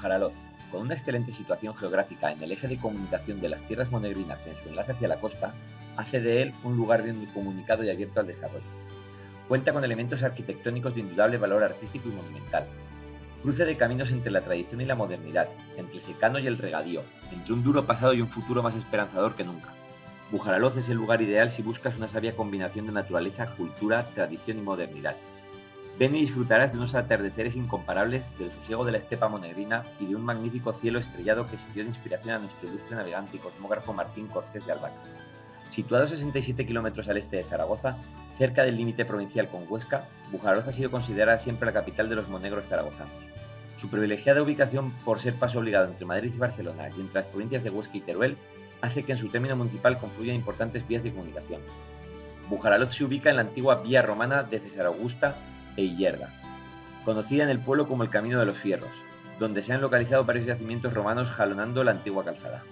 Bujaraloz, con una excelente situación geográfica en el eje de comunicación de las tierras monegrinas en su enlace hacia la costa, hace de él un lugar bien comunicado y abierto al desarrollo. Cuenta con elementos arquitectónicos de indudable valor artístico y monumental. Cruce de caminos entre la tradición y la modernidad, entre el secano y el regadío, entre un duro pasado y un futuro más esperanzador que nunca. Bujaraloz es el lugar ideal si buscas una sabia combinación de naturaleza, cultura, tradición y modernidad. Ven y disfrutarás de unos atardeceres incomparables, del sosiego de la estepa monegrina y de un magnífico cielo estrellado que sirvió de inspiración a nuestro ilustre navegante y cosmógrafo Martín Cortés de Albaca. Situado a 67 kilómetros al este de Zaragoza, cerca del límite provincial con Huesca, Bujaraloz ha sido considerada siempre la capital de los monegros zaragozanos. Su privilegiada ubicación por ser paso obligado entre Madrid y Barcelona y entre las provincias de Huesca y Teruel hace que en su término municipal confluyan importantes vías de comunicación. Bujaraloz se ubica en la antigua vía romana de César Augusta e Illerda, conocida en el pueblo como el Camino de los Fierros, donde se han localizado varios yacimientos romanos jalonando la antigua calzada.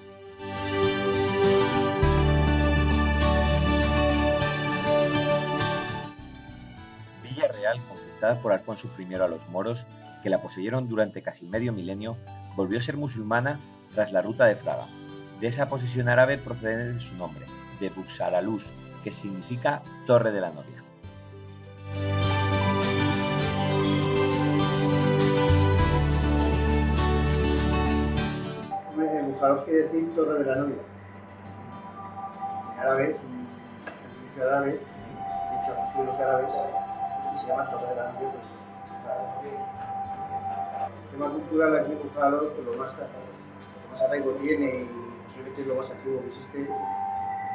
Villa Real, conquistada por Alfonso I a los moros, que la poseyeron durante casi medio milenio, volvió a ser musulmana tras la ruta de Fraga. De esa posesión árabe procede su nombre, de Buxaralus, que significa Torre de la Novia. Bujaraloz quiere decir Torre de la Novia. En árabe, es un edificio árabe, dicho a suelos árabes, y se llama Torre de la Novia. El tema cultural aquí en Bujaraloz, pues lo más arraigo tiene y posiblemente es lo más activo que existe,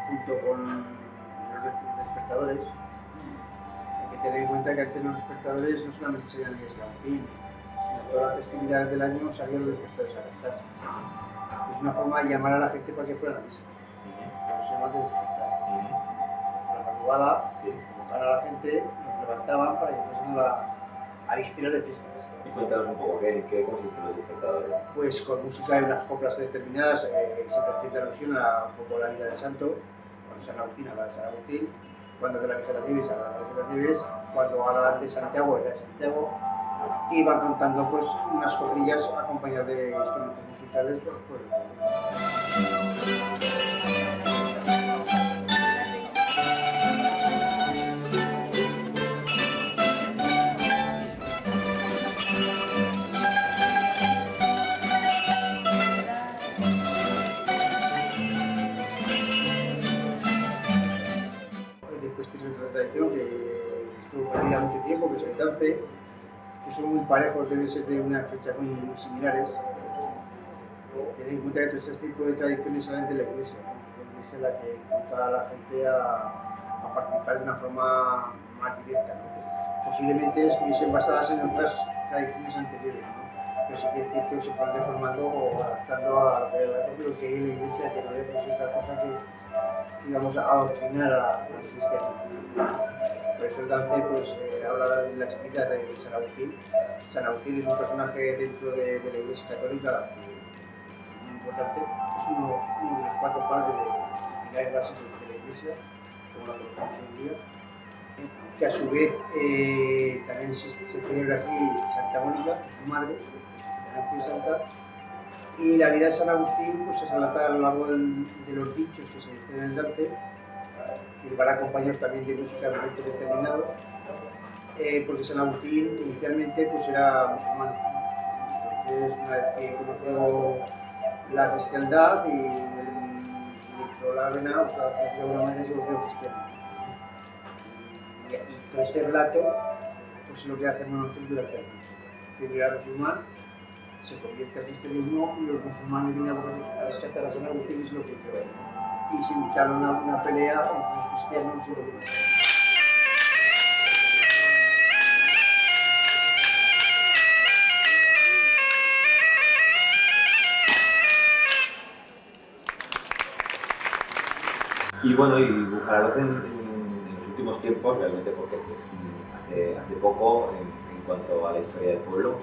junto con los despertadores. Hay que tener en cuenta que antes los despertadores no solamente serían el Islamín, sino todas las festividades del año salían los despertadores a cantar. Es una forma de llamar a la gente para que fuera a la misa. Por eso se llama de despertar. La madrugada, convocar a la gente, nos levantaban para que fuesen a inspirar de fiestas. Y cuéntanos un poco, ¿qué consisten los despertadores? Pues con música y unas coplas determinadas, siempre haciendo alusión a un poco la vida del santo, cuando San Agustín habla de San Agustín, cuando de la Virgen de las Nieves habla de la Virgen de las Nieves, cuando habla de Santiago era de Santiago, y van contando pues unas coprillas acompañadas de instrumentos musicales por el pueblo. Después tiene otra tradición que estuvo perdida mucho tiempo, que es el dance, que son muy parejos, deben ser de unas fechas muy similares. Tened en cuenta que todos estos tipos de tradiciones salen de la iglesia, ¿no? La iglesia es la que invita a la gente a participar de una forma más directa, ¿no? Posiblemente estuviesen basadas en otras tradiciones anteriores, ¿no? Pero sí que es cierto que se van reformando o adaptando a lo que hay en la iglesia, que no es otra cosa que, digamos, adoctrinar al cristiano. Por eso el dance pues, habla de la explica de San Agustín. San Agustín es un personaje dentro de la Iglesia Católica muy importante. Es uno de los cuatro padres de pilares básicos de la Iglesia, como la conocemos hoy en día. Que a su vez también se celebra aquí Santa Mónica, que es su madre, que santa. Y la vida de San Agustín pues, se relata a lo largo de los dichos que se dicen en el dance, que van acompañados también de música de momentos determinados, porque San Agustín inicialmente pues, era musulmán. Entonces, una vez que conoció la cristiandad y entró la vena, o sea, de alguna manera se volvió cristiano. Y todo este relato pues, es lo que hacemos nosotros durante el año. Primero era musulmán, se convierte al cristianismo y los musulmanes vienen a rescatar a San Agustín, es lo que creo. Y se invitaron a una pelea entre los cristianos y los musulmanes. Y bueno, y Bujaraloz en los últimos tiempos, realmente porque hace poco, en cuanto a la historia del pueblo,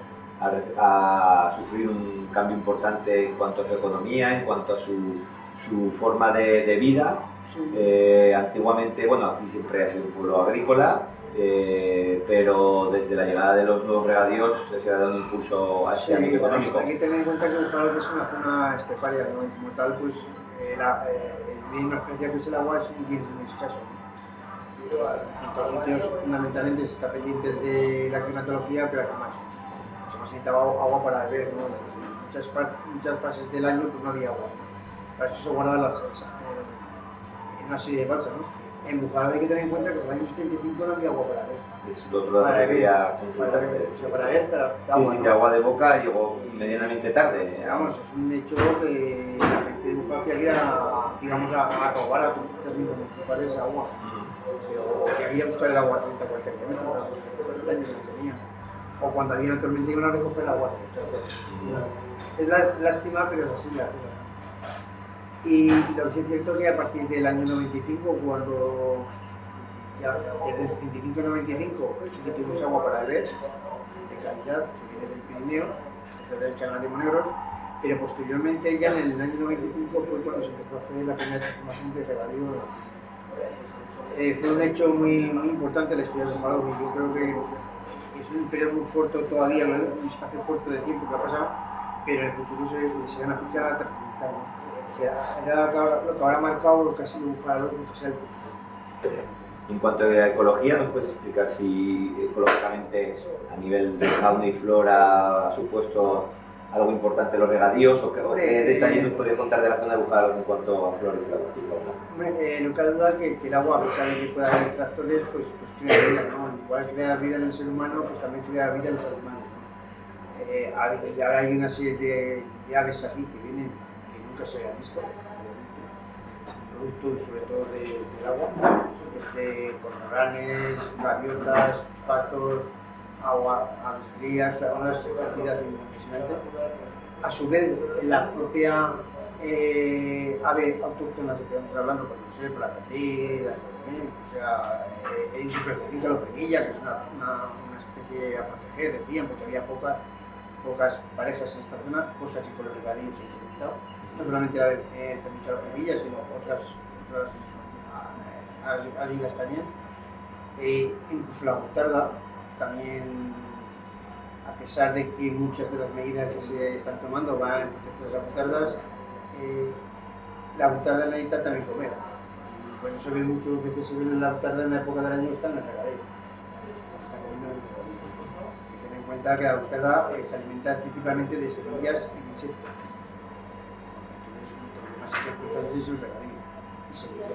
ha sufrido un cambio importante en cuanto a su economía, en cuanto a su forma de vida. Antiguamente, bueno, aquí siempre ha sido un pueblo agrícola pero desde la llegada de los nuevos regadíos se ha dado un impulso a ese ámbito económico. Hay que tener en cuenta que Bujaralos es una zona esteparia, ¿no? Y como tal, pues el bien más preciado que es el agua es un bien muy escaso. En todos los sitios, fundamentalmente, se está pendiente de la climatología, pero aquí más. Se necesitaba agua para beber, ¿no? Muchas fases del año pues no había agua. Para eso se guardaba en una serie de balsas, ¿no? En Bujaralos hay que tener en cuenta que en el año 75 no había agua para beber. Es otro dato que quería consultar. Para beber, agua. Sí, de agua de boca llegó medianamente tarde. Vamos, es un hecho que la gente de Bujaralos quería, digamos, a robar a términos municipales agua. Pero que había que buscar el agua a 30 o 40 kilómetros, el año que tenía. O cuando había una tormenta iban a recoger el agua. Es lástima, pero es así la cosa. Y lo que es cierto es que a partir del año 95, cuando ya desde el 75 al 95 sí que tuvimos agua para beber, de calidad, que viene del Pirineo, del Canal de Monegros, pero posteriormente ya en el año 95 fue cuando se empezó a hacer la primera transformación de regadío. Fue un hecho muy importante en la historia de Bujaralos y yo creo que es un periodo muy corto todavía, un espacio corto de tiempo que ha pasado, pero en el futuro se van a fichar trascendental. O sea, era lo que habrá marcado lo que ha sido Bujaralos, lo que sea el futuro. En cuanto a ecología, ¿nos puedes explicar si ecológicamente a nivel de fauna y flora ha supuesto algo importante los regadíos o qué detalles nos podría contar de la zona de Bujaralos en cuanto a flora y fauna? No cabe duda que el agua, a pesar de que pueda haber tractores, pues crea vida, ¿no? Igual crea vida en el ser humano, pues también crea vida en los animales, ¿no? Y ahora hay una serie de aves aquí que vienen que nunca se habían visto, producto sobre todo del agua, cormoranes, gaviotas, patos, aves frías, unas cantidades impresionantes. A su vez, la propia ave autóctona que estamos hablando, por ejemplo, la catí, o sea, incluso el cecín-calopernilla, que es una especie a proteger, decían, porque había pocas parejas en esta zona, cosa que con los regadíos se ha incrementado. No solamente la cecín-calopernilla, sino otras águilas también. Incluso la butarda, también, a pesar de que muchas de las medidas que se están tomando van en protección de las butardas, la butarda necesita también comer. Por eso se ve muchas veces la butarda en la época del año está en el regadío. Está comiendo en el regadío. Hay que tener en cuenta que la butarda se alimenta principalmente de semillas y insectos. Entonces, más insectos hay es el regadío. Y semillas.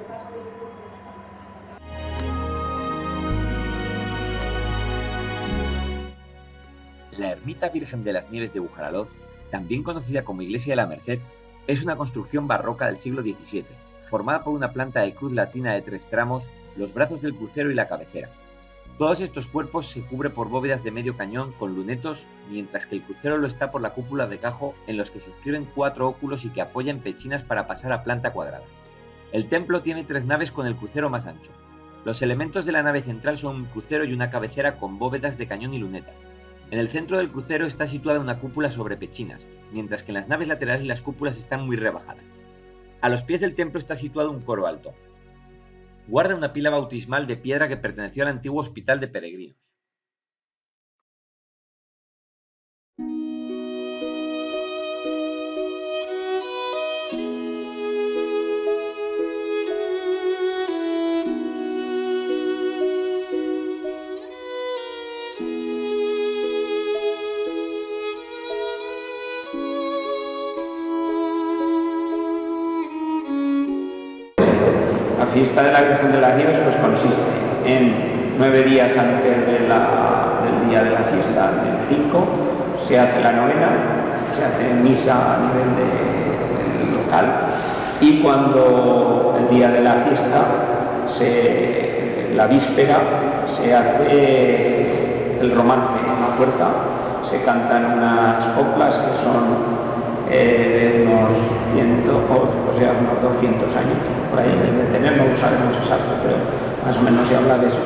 La Ermita Virgen de las Nieves de Bujaralos, también conocida como Iglesia de la Merced, es una construcción barroca del siglo XVII, formada por una planta de cruz latina de 3 tramos, los brazos del crucero y la cabecera. Todos estos cuerpos se cubren por bóvedas de medio cañón con lunetos, mientras que el crucero lo está por la cúpula de cajo en los que se inscriben 4 óculos y que apoyan pechinas para pasar a planta cuadrada. El templo tiene 3 naves con el crucero más ancho. Los elementos de la nave central son un crucero y una cabecera con bóvedas de cañón y lunetas. En el centro del crucero está situada una cúpula sobre pechinas, mientras que en las naves laterales las cúpulas están muy rebajadas. A los pies del templo está situado un coro alto. Guarda una pila bautismal de piedra que perteneció al antiguo hospital de peregrinos. La fiesta de la Virgen de las Nieves pues consiste en 9 días antes del día de la fiesta, el 5, se hace la novena, se hace misa a nivel del local y cuando el día de la fiesta, la víspera, se hace el romance en la puerta, se cantan unas coplas que son de unos 200 años, por ahí de tener, no lo sabemos exacto, pero más o menos se habla de eso.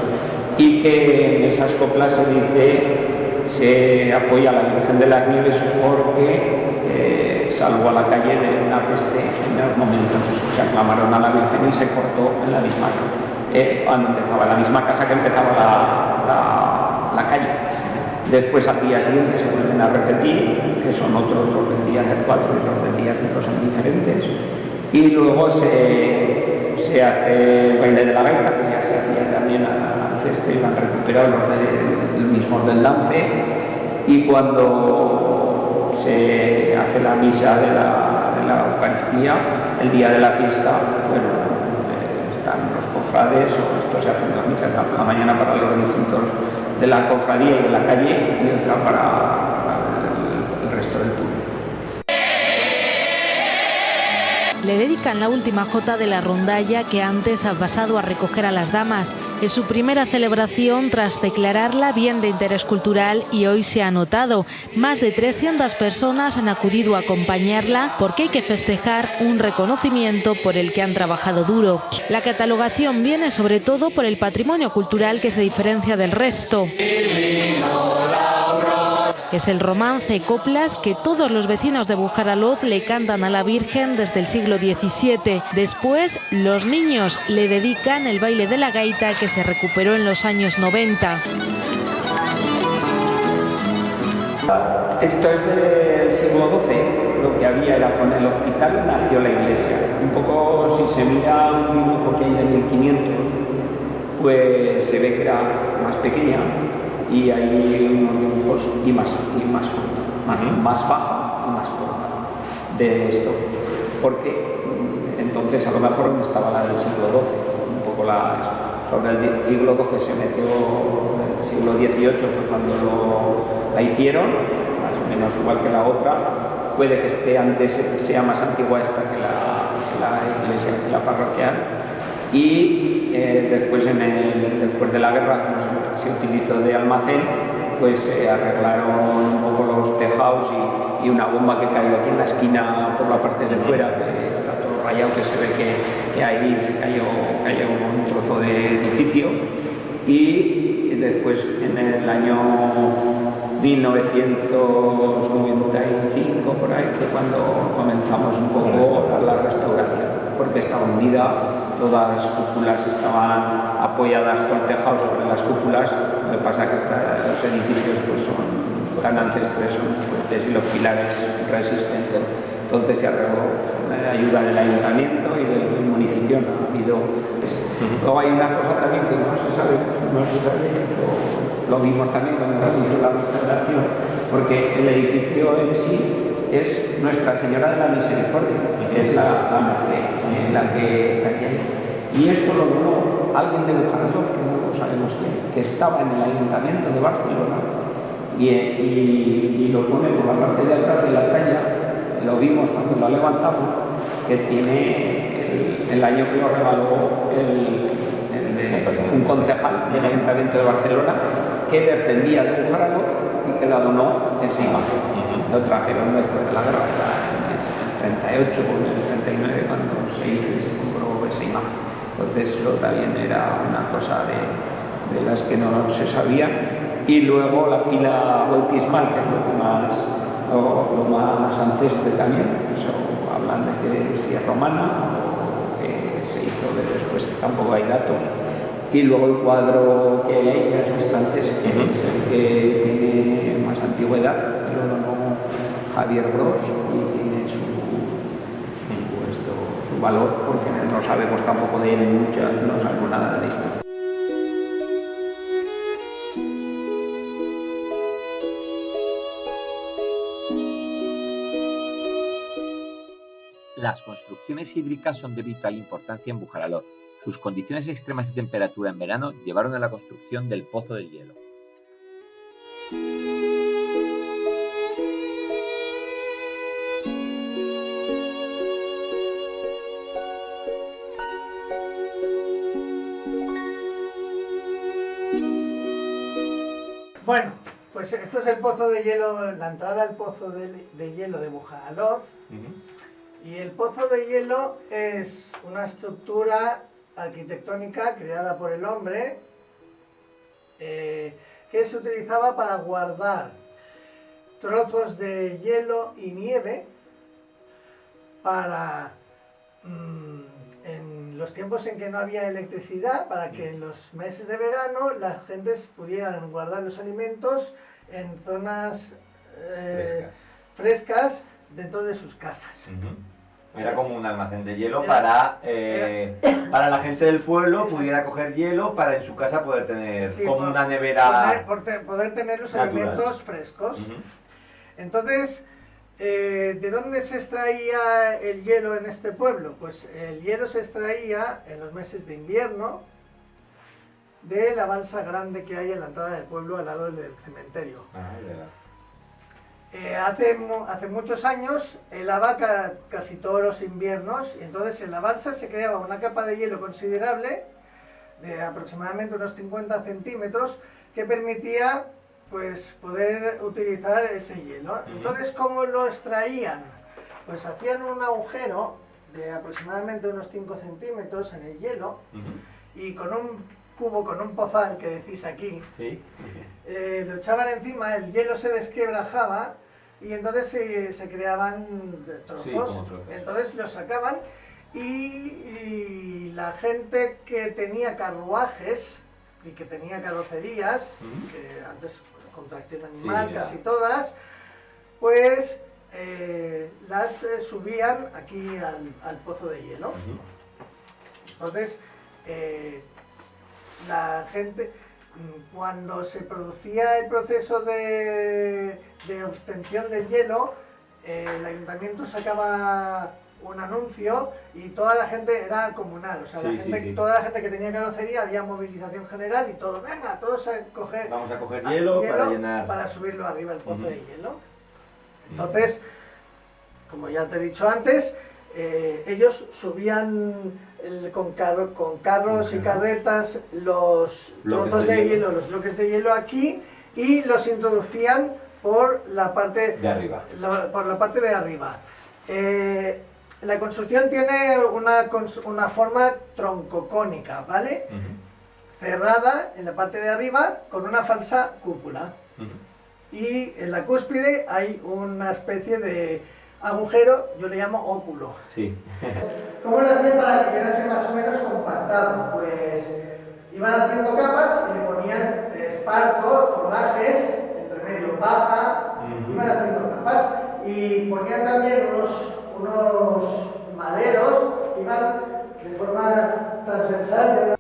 Y que en esas coplas se dice, se apoya a la Virgen de las Nieves porque salvó a la calle de una peste en los momentos. Se aclamaron a la Virgen y se cortó en la misma. cuando empezaba, la misma casa que empezaba la calle. Después al día siguiente se vuelven a repetir, que son otros, los del día 4 y los del día 5 son diferentes. Y luego se hace el baile de la gaita, que ya se hacía también antes, y han recuperado los mismos del lance. Y cuando se hace la misa de la Eucaristía, el día de la fiesta, bueno, están los cofrades, o esto se hace las misas por la mañana para los difuntos de la cofradía y de la calle, y otra para el resto del turno. Le dedican la última jota de la rondalla que antes ha pasado a recoger a las damas. Es su primera celebración tras declararla bien de interés cultural y hoy se ha notado. Más de 300 personas han acudido a acompañarla porque hay que festejar un reconocimiento por el que han trabajado duro. La catalogación viene sobre todo por el patrimonio cultural que se diferencia del resto. Es el romance coplas que todos los vecinos de Bujaraloz le cantan a la Virgen desde el siglo XVII. Después, los niños le dedican el baile de la gaita que se recuperó en los años 90. Esto es del siglo XII, lo que había era con el hospital nació la iglesia. Un poco, si se mira un dibujo que hay de 1500, pues se ve que era más pequeña. Y hay unos dibujos y más corta, más baja y más corta de esto, porque entonces a lo mejor donde estaba la del siglo XII, un poco sobre el siglo XII se metió, el siglo XVIII fue cuando la hicieron, más o menos igual que la otra, puede que esté antes, sea más antigua esta que la iglesia, la parroquial, y después después de la guerra se utilizó de almacén, pues se arreglaron un poco los tejados y una bomba que cayó aquí en la esquina por la parte de fuera, que está todo rayado, que se ve que ahí se cayó un trozo de edificio. Y después en el año 1995 por ahí fue cuando comenzamos un poco la restauración, porque estaba hundida. Todas las cúpulas estaban apoyadas por el tejado sobre las cúpulas. Lo que pasa es que los edificios pues, son tan ancestrales, son fuertes y los pilares resistentes. Entonces se arregló con la ayuda del ayuntamiento y del municipio. No ha habido. Luego hay una cosa también que no se sabe, lo vimos también cuando hizo la restauración, porque el edificio en sí es Nuestra Señora de la Misericordia, que es la Merced, la que hay. Y esto lo donó alguien de Bujaraloz, que no lo sabemos quién, que estaba en el Ayuntamiento de Barcelona, y lo pone por la parte de atrás de la calle. Lo vimos cuando lo levantamos, que tiene el año que lo regaló un concejal del Ayuntamiento de Barcelona, que descendía de Bujaraloz y que la donó esa imagen. Lo trajeron después de la guerra, en el 38 o en el 39, cuando se hizo y se compró esa imagen. Entonces eso también era una cosa de las que no se sabía. Y luego la pila bautismal, que es lo más ancestre también. Eso hablan de que si es romana o que se hizo después, tampoco hay datos. Y luego el cuadro que hay, que es bastante, es el que tiene más antigüedad, lo donó Javier Bros y tiene su valor, porque no sabemos tampoco de él mucho, no sabemos nada de la historia. Las construcciones hídricas son de vital importancia en Bujaraloz. Sus condiciones extremas de temperatura en verano llevaron a la construcción del Pozo de Hielo. Bueno, pues esto es el Pozo de Hielo, la entrada al Pozo de Hielo de Bujaraloz. Y el Pozo de Hielo es una estructura arquitectónica creada por el hombre que se utilizaba para guardar trozos de hielo y nieve para en los tiempos en que no había electricidad, para que en los meses de verano las gentes pudieran guardar los alimentos en zonas frescas dentro de sus casas. Era como un almacén de hielo para la gente del pueblo pudiera coger hielo para en su casa poder tener como una nevera. Poder tener los alimentos frescos. Entonces, ¿de dónde se extraía el hielo en este pueblo? Pues el hielo se extraía en los meses de invierno de la balsa grande que hay en la entrada del pueblo al lado del cementerio. Hace muchos años helaba casi todos los inviernos y entonces en la balsa se creaba una capa de hielo considerable de aproximadamente unos 50 centímetros que permitía pues poder utilizar ese hielo. Entonces, ¿cómo lo extraían? Pues hacían un agujero de aproximadamente unos 5 centímetros en el hielo y con un cubo, con un pozal que decís aquí, lo echaban encima, el hielo se desquebrajaba y entonces se creaban trozos. Entonces los sacaban y la gente que tenía carruajes y que tenía carrocerías, que antes con tracción animal, casi todas, pues las subían aquí al pozo de hielo. Entonces, la gente, cuando se producía el proceso de obtención del hielo, el ayuntamiento sacaba un anuncio y toda la gente era comunal, o sea, toda la gente que tenía carrocería, había movilización general y todo, venga, todos a coger, vamos a coger hielo para llenar, para subirlo arriba al pozo de hielo. Entonces, como ya te he dicho antes, ellos subían con carros y carretas los trozos de hielo, los bloques de hielo aquí y los introducían por la parte de arriba. Por la parte de arriba. La construcción tiene una forma troncocónica, ¿vale? Cerrada en la parte de arriba con una falsa cúpula. Y en la cúspide hay una especie de agujero, yo le llamo óculo. ¿Cómo lo hacían para que quedase más o menos compactado? Pues iban haciendo capas y le ponían esparto, forrajes, entre medio paja, iban haciendo capas y ponían también unos maderos, iban de forma transversal.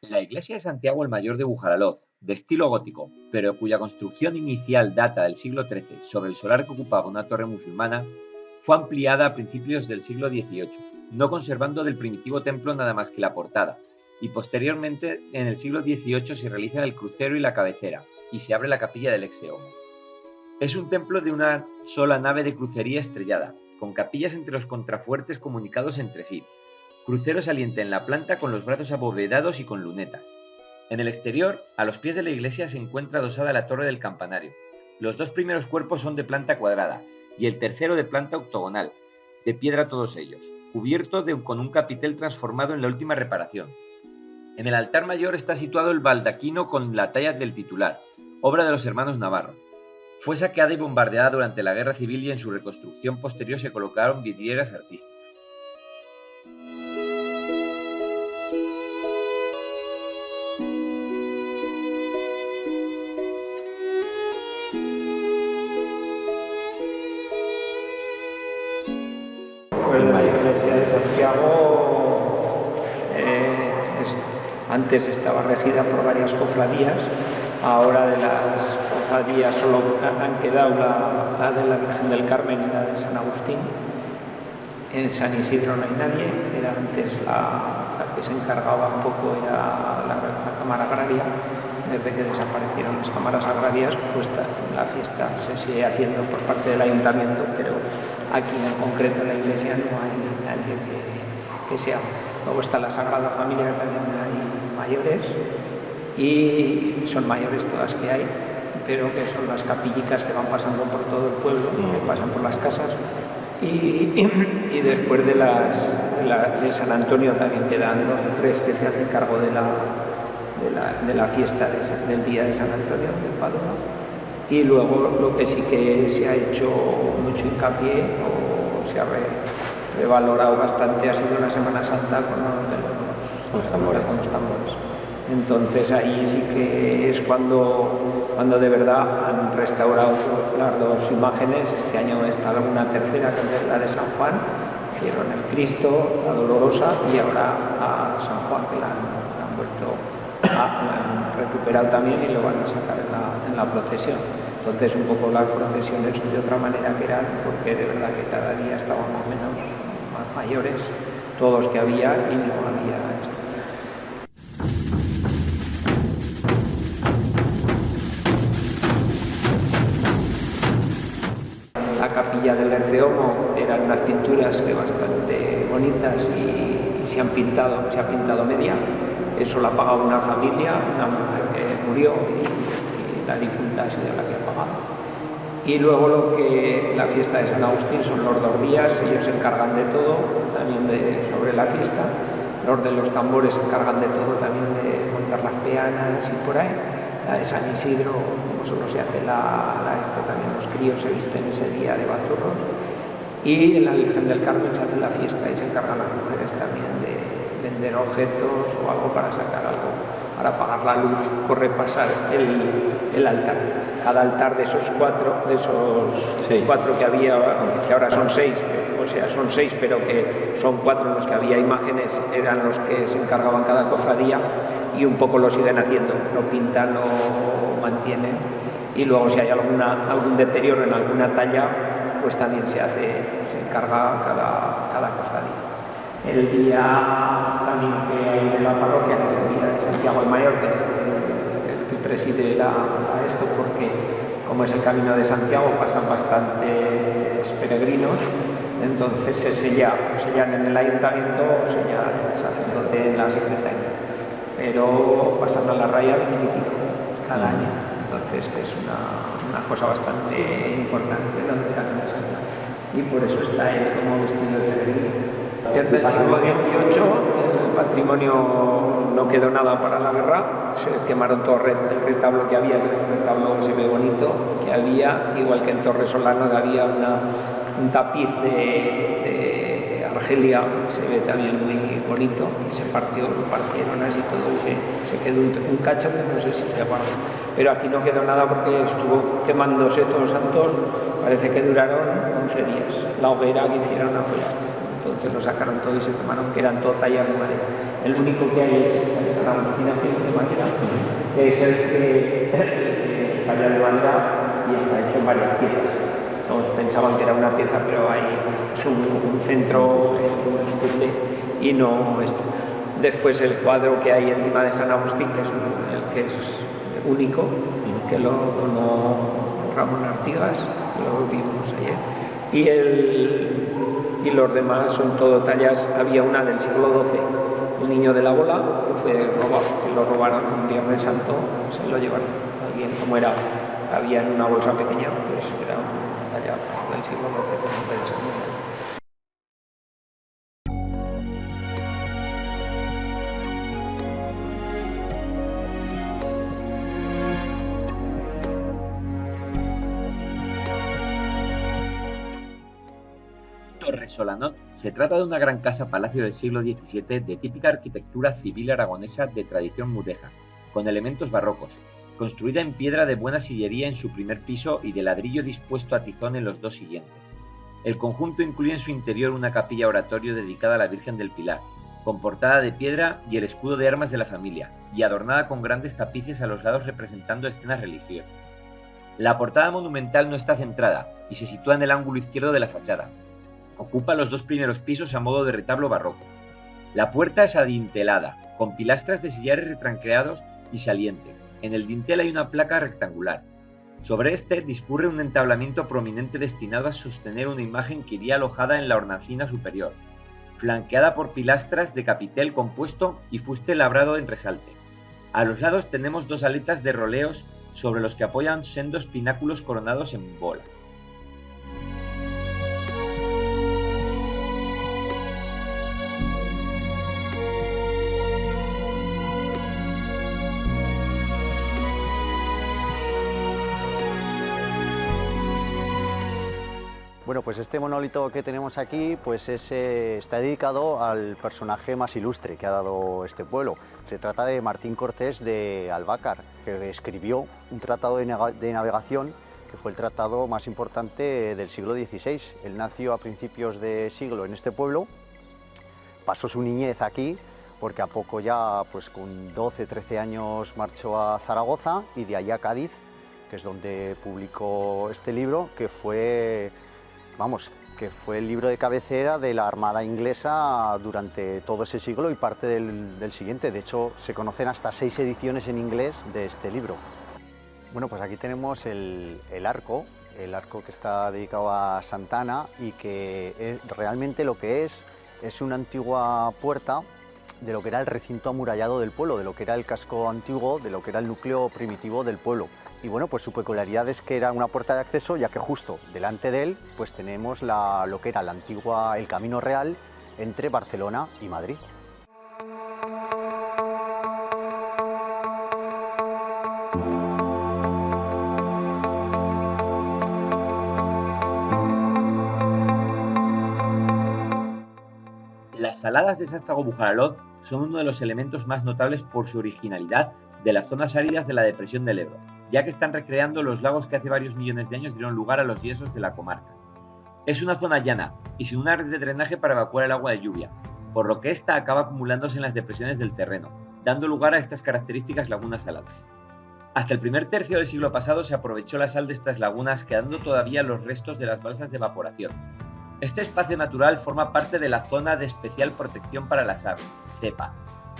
La iglesia de Santiago el Mayor de Bujaraloz, de estilo gótico, pero cuya construcción inicial data del siglo XIII sobre el solar que ocupaba una torre musulmana, fue ampliada a principios del siglo XVIII, no conservando del primitivo templo nada más que la portada, y posteriormente en el siglo XVIII se realiza el crucero y la cabecera, y se abre la capilla del ex homo. Es un templo de una sola nave de crucería estrellada, con capillas entre los contrafuertes comunicados entre sí, crucero saliente en la planta con los brazos abovedados y con lunetas. En el exterior, a los pies de la iglesia se encuentra adosada la torre del campanario. Los dos primeros cuerpos son de planta cuadrada y el tercero de planta octogonal, de piedra todos ellos, cubierto con un capitel transformado en la última reparación. En el altar mayor está situado el baldaquino con la talla del titular, obra de los hermanos Navarro. Fue saqueada y bombardeada durante la Guerra Civil y en su reconstrucción posterior se colocaron vidrieras artísticas. La iglesia de Santiago antes estaba regida por varias cofradías, ahora de las cofradías solo han quedado la de la Virgen del Carmen y la de San Agustín. En San Isidro no hay nadie, era antes la que se encargaba un poco era la Cámara Agraria. Desde que desaparecieron las cámaras agrarias, pues la fiesta se sigue haciendo por parte del ayuntamiento, pero aquí en concreto en la iglesia no hay nadie que sea. Luego está la Sagrada Familia, que también hay mayores, y son mayores todas que hay, pero que son las capillicas que van pasando por todo el pueblo, que pasan por las casas. Y después de San Antonio también quedan 2 o 3 que se hacen cargo de la fiesta del día de San Antonio, del Padrón. Y luego lo que sí que se ha hecho mucho hincapié o se ha revalorado bastante ha sido la Semana Santa con los tambores. Entonces ahí sí que es cuando de verdad han restaurado las dos imágenes. Este año está una tercera, que es la de San Juan. Hicieron el Cristo, la Dolorosa, y ahora a San Juan, que la han recuperado también y lo van a sacar en la procesión. Entonces un poco las procesiones de otra manera que eran, porque de verdad que cada día estábamos más mayores, todos que había, y no había esto. La capilla del Erceomo eran unas pinturas que bastante bonitas y se ha pintado media. Eso la ha pagado una familia, una mujer que murió y la difunta ha sido la que ha pagado. Y luego la fiesta de San Agustín son los 2 días, ellos se encargan de todo, también sobre la fiesta. Los de los tambores se encargan de todo, también de montar las peanas y por ahí. La de San Isidro, como solo se hace esto, también los críos se visten ese día de baturros. Y en la Virgen del Carmen se hace la fiesta y se encargan las mujeres también de vender objetos o algo para sacar algo, para apagar la luz o repasar el altar. Cada altar de esos cuatro que había, que ahora son 6, o sea, son 6, pero que son 4 en los que había imágenes, eran los que se encargaban cada cofradía, y un poco lo siguen haciendo, lo pintan o mantienen, y luego si hay algún deterioro en alguna talla, pues también se encarga cada cofradía. El día también que hay de la parroquia, que es el día de Santiago el Mayor, que es el que preside esto, porque como es el Camino de Santiago pasan bastantes peregrinos, entonces se sellan en el ayuntamiento o sella el sacerdote en la secretaría, pero pasan a la raya de crítico cada año, entonces es una cosa bastante importante donde Camino de Santiago, y por eso está él como vestido de peregrino. Desde el siglo XVIII el patrimonio no quedó nada para la guerra, se quemaron todo el retablo que había, un retablo que se ve bonito, que había, igual que en Torresolano había un tapiz de Argelia, se ve también muy bonito, y lo partieron así todo, y se quedó un cacho que no sé si se guardó. Pero aquí no quedó nada porque estuvo quemándose todos santos, parece que duraron 11 días, la hoguera que hicieron afuera. Entonces lo sacaron todo y se quemaron, que eran todo tallas de madera. El único que hay es el San Agustín de madera, que es el que es talla de madera y está hecho en varias piezas. Todos pensaban que era una pieza, pero es un centro, un puzzle, y no esto. Después el cuadro que hay encima de San Agustín, que es el que es único, que lo donó Ramón Artigas, que lo vimos ayer. Y los demás son todo tallas. Había una del siglo XII, el niño de la bola, que fue robado, que lo robaron un Viernes Santo, se lo llevaron. Alguien, como había en una bolsa pequeña, pues era una talla del siglo XII, del segundo. Torresolano se trata de una gran casa-palacio del siglo XVII de típica arquitectura civil aragonesa de tradición mudéjar, con elementos barrocos, construida en piedra de buena sillería en su primer piso y de ladrillo dispuesto a tizón en los 2 siguientes. El conjunto incluye en su interior una capilla oratorio dedicada a la Virgen del Pilar, con portada de piedra y el escudo de armas de la familia, y adornada con grandes tapices a los lados representando escenas religiosas. La portada monumental no está centrada y se sitúa en el ángulo izquierdo de la fachada. Ocupa los 2 primeros pisos a modo de retablo barroco. La puerta es adintelada, con pilastras de sillares retranqueados y salientes. En el dintel hay una placa rectangular. Sobre este discurre un entablamiento prominente destinado a sostener una imagen que iría alojada en la hornacina superior, flanqueada por pilastras de capitel compuesto y fuste labrado en resalte. A los lados tenemos 2 aletas de roleos sobre los que apoyan sendos pináculos coronados en bola. Bueno, pues este monolito que tenemos aquí pues está dedicado al personaje más ilustre que ha dado este pueblo. Se trata de Martín Cortés de Albácar, que escribió un tratado de navegación que fue el tratado más importante del siglo XVI. Él nació a principios de siglo en este pueblo, pasó su niñez aquí, porque a poco ya, pues con 12, 13 años marchó a Zaragoza y de allí a Cádiz, que es donde publicó este libro, que fue el libro de cabecera de la Armada inglesa durante todo ese siglo y parte del siguiente. De hecho, se conocen hasta 6 ediciones en inglés de este libro. Bueno, pues aquí tenemos el arco que está dedicado a Santa Ana y que realmente lo que es una antigua puerta de lo que era el recinto amurallado del pueblo, de lo que era el casco antiguo, de lo que era el núcleo primitivo del pueblo. Y bueno, pues su peculiaridad es que era una puerta de acceso, ya que justo delante de él pues tenemos lo que era el camino real entre Barcelona y Madrid. Las saladas de Sástago-Bujaraloz son uno de los elementos más notables por su originalidad de las zonas áridas de la depresión del Ebro, ya que están recreando los lagos que hace varios millones de años dieron lugar a los yesos de la comarca. Es una zona llana y sin una red de drenaje para evacuar el agua de lluvia, por lo que ésta acaba acumulándose en las depresiones del terreno, dando lugar a estas características lagunas saladas. Hasta el primer tercio del siglo pasado se aprovechó la sal de estas lagunas, quedando todavía los restos de las balsas de evaporación. Este espacio natural forma parte de la Zona de Especial Protección para las Aves, ZEPA,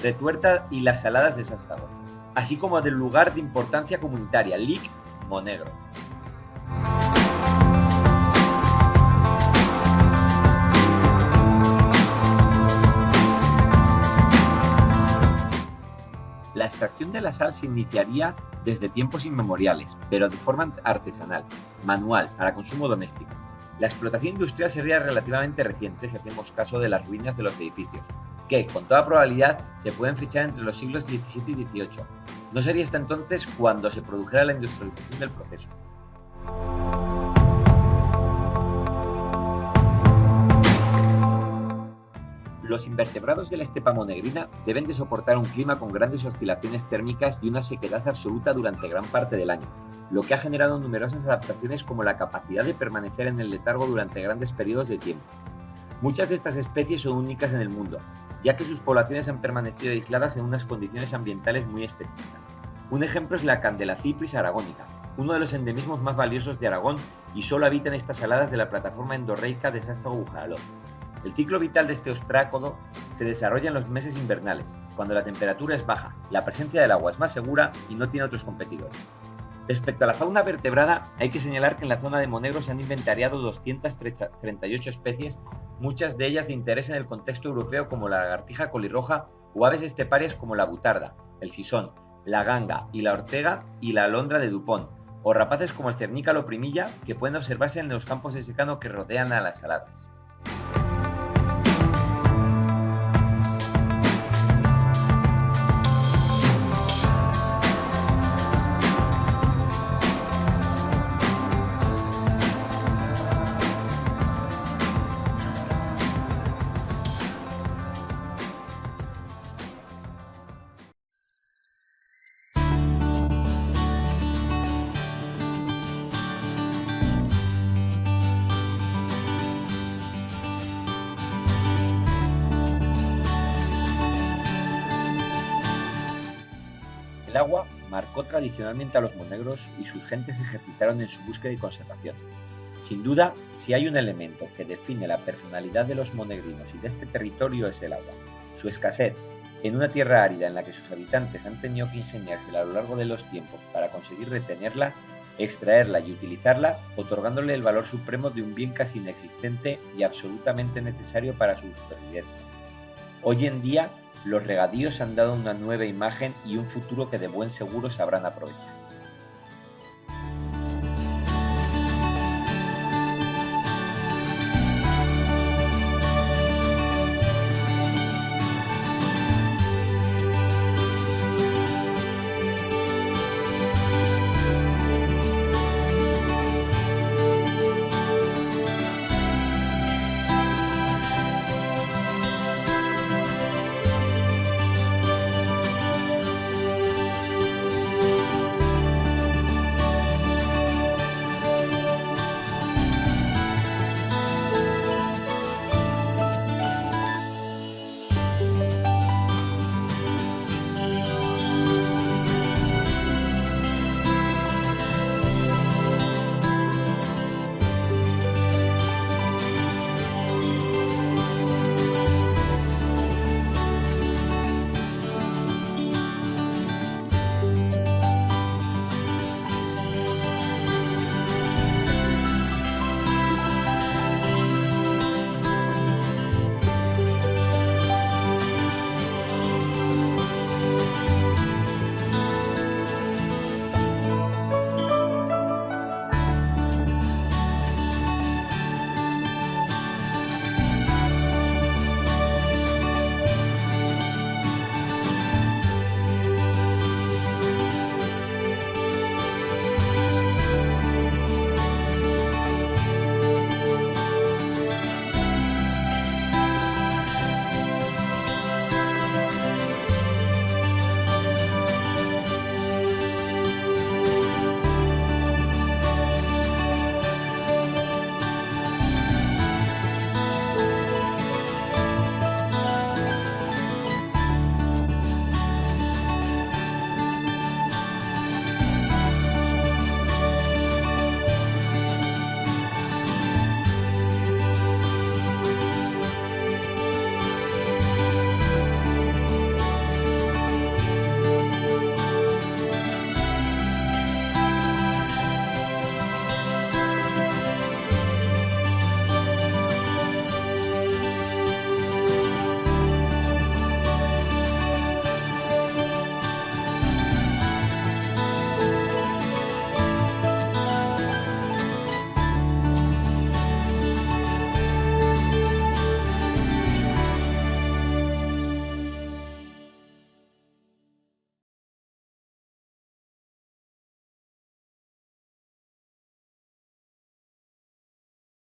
Retuerta y las Saladas de Sástago, así como del lugar de importancia comunitaria, LIC Monegros. La extracción de la sal se iniciaría desde tiempos inmemoriales, pero de forma artesanal, manual, para consumo doméstico. La explotación industrial sería relativamente reciente si hacemos caso de las ruinas de los edificios, que, con toda probabilidad, se pueden fichar entre los siglos XVII y XVIII. No sería hasta entonces cuando se produjera la industrialización del proceso. Los invertebrados de la estepa monegrina deben de soportar un clima con grandes oscilaciones térmicas y una sequedad absoluta durante gran parte del año, lo que ha generado numerosas adaptaciones como la capacidad de permanecer en el letargo durante grandes periodos de tiempo. Muchas de estas especies son únicas en el mundo, ya que sus poblaciones han permanecido aisladas en unas condiciones ambientales muy específicas. Un ejemplo es la Candelacipris aragónica, uno de los endemismos más valiosos de Aragón y solo habita en estas saladas de la plataforma endorreica de Sástago-Bujaraloz. El ciclo vital de este ostrácodo se desarrolla en los meses invernales, cuando la temperatura es baja, la presencia del agua es más segura y no tiene otros competidores. Respecto a la fauna vertebrada, hay que señalar que en la zona de Monegros se han inventariado 238 especies, muchas de ellas de interés en el contexto europeo como la lagartija colirroja o aves esteparias como la butarda, el sisón, la ganga y la ortega y la alondra de Dupont, o rapaces como el cernícalo primilla que pueden observarse en los campos de secano que rodean a las saladas. El agua marcó tradicionalmente a los monegros y sus gentes se ejercitaron en su búsqueda y conservación. Sin duda, si hay un elemento que define la personalidad de los monegrinos y de este territorio es el agua. Su escasez, en una tierra árida en la que sus habitantes han tenido que ingeniársela a lo largo de los tiempos para conseguir retenerla, extraerla y utilizarla, otorgándole el valor supremo de un bien casi inexistente y absolutamente necesario para su supervivencia. Hoy en día, los regadíos han dado una nueva imagen y un futuro que de buen seguro sabrán aprovechar.